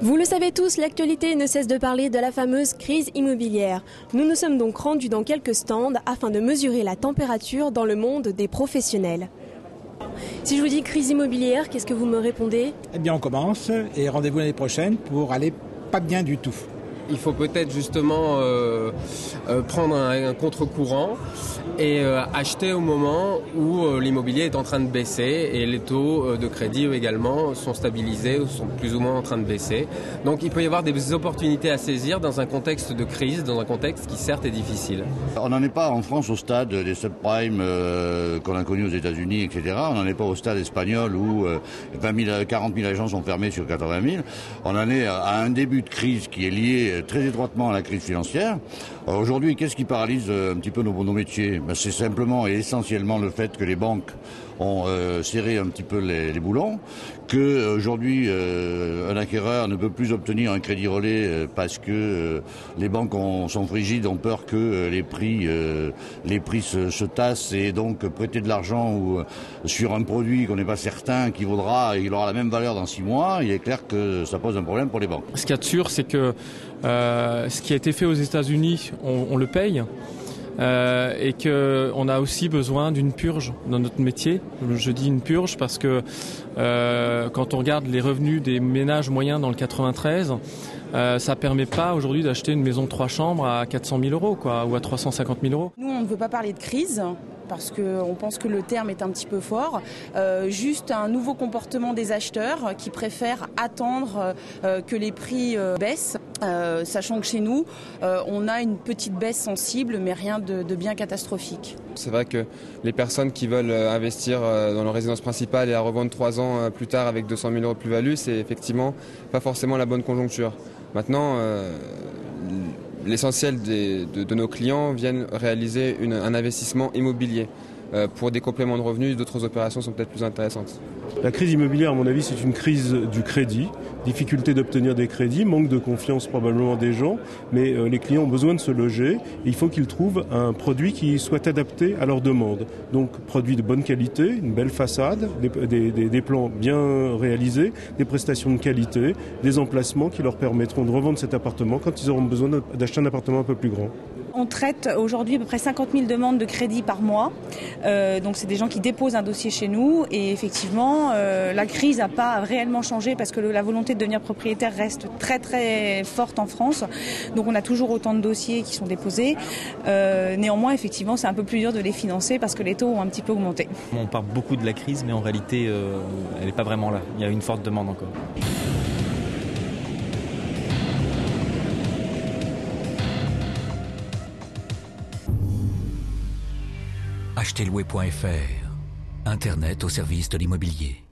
Vous le savez tous, l'actualité ne cesse de parler de la fameuse crise immobilière. Nous nous sommes donc rendus dans quelques stands afin de mesurer la température dans le monde des professionnels. Si je vous dis crise immobilière, qu'est-ce que vous me répondez? Eh bien on commence et rendez-vous l'année prochaine pour aller pas bien du tout. Il faut peut-être justement prendre un contre-courant et acheter au moment où l'immobilier est en train de baisser et les taux de crédit également sont stabilisés ou sont plus ou moins en train de baisser. Donc il peut y avoir des opportunités à saisir dans un contexte de crise, dans un contexte qui certes est difficile. On n'en est pas en France au stade des subprimes qu'on a connus aux États-Unis, etc. On n'en est pas au stade espagnol où 40 000 agents sont fermés sur 80 000. On en est à un début de crise qui est lié très étroitement à la crise financière. Aujourd'hui, qu'est-ce qui paralyse un petit peu nos métiers? C'est simplement et essentiellement le fait que les banques ont serré un petit peu les boulons, que aujourd'hui un acquéreur ne peut plus obtenir un crédit relais parce que les banques sont frigides, ont peur que les prix se tassent et donc prêter de l'argent ou sur un produit qu'on n'est pas certain qu'il aura la même valeur dans 6 mois, il est clair que ça pose un problème pour les banques. Ce qu'il y a de sûr, c'est que ce qui a été fait aux États-Unis, on le paye. Et qu'on a aussi besoin d'une purge dans notre métier. Je dis une purge parce que quand on regarde les revenus des ménages moyens dans le 93, ça permet pas aujourd'hui d'acheter une maison de 3 chambres à 400 000 euros ou à 350 000 euros. Nous, on ne veut pas parler de crise parce qu'on pense que le terme est un petit peu fort. Juste un nouveau comportement des acheteurs qui préfèrent attendre que les prix baissent. Sachant que chez nous, on a une petite baisse sensible, mais rien de bien catastrophique. C'est vrai que les personnes qui veulent investir dans leur résidence principale et la revendre 3 ans plus tard avec 200 000 euros de plus-value, c'est effectivement pas forcément la bonne conjoncture. Maintenant, l'essentiel de nos clients viennent réaliser un investissement immobilier. Pour des compléments de revenus, d'autres opérations sont peut-être plus intéressantes. La crise immobilière, à mon avis, c'est une crise du crédit, difficulté d'obtenir des crédits, manque de confiance probablement des gens, mais les clients ont besoin de se loger et il faut qu'ils trouvent un produit qui soit adapté à leurs demandes. Donc, produit de bonne qualité, une belle façade, des plans bien réalisés, des prestations de qualité, des emplacements qui leur permettront de revendre cet appartement quand ils auront besoin d'acheter un appartement un peu plus grand. On traite aujourd'hui à peu près 50 000 demandes de crédit par mois. Donc c'est des gens qui déposent un dossier chez nous et effectivement la crise n'a pas réellement changé parce que la volonté de devenir propriétaire reste très très forte en France. Donc on a toujours autant de dossiers qui sont déposés. Néanmoins effectivement c'est un peu plus dur de les financer parce que les taux ont un petit peu augmenté. On parle beaucoup de la crise mais en réalité elle n'est pas vraiment là. Il y a une forte demande encore. Achetezlouer.fr, Internet au service de l'immobilier.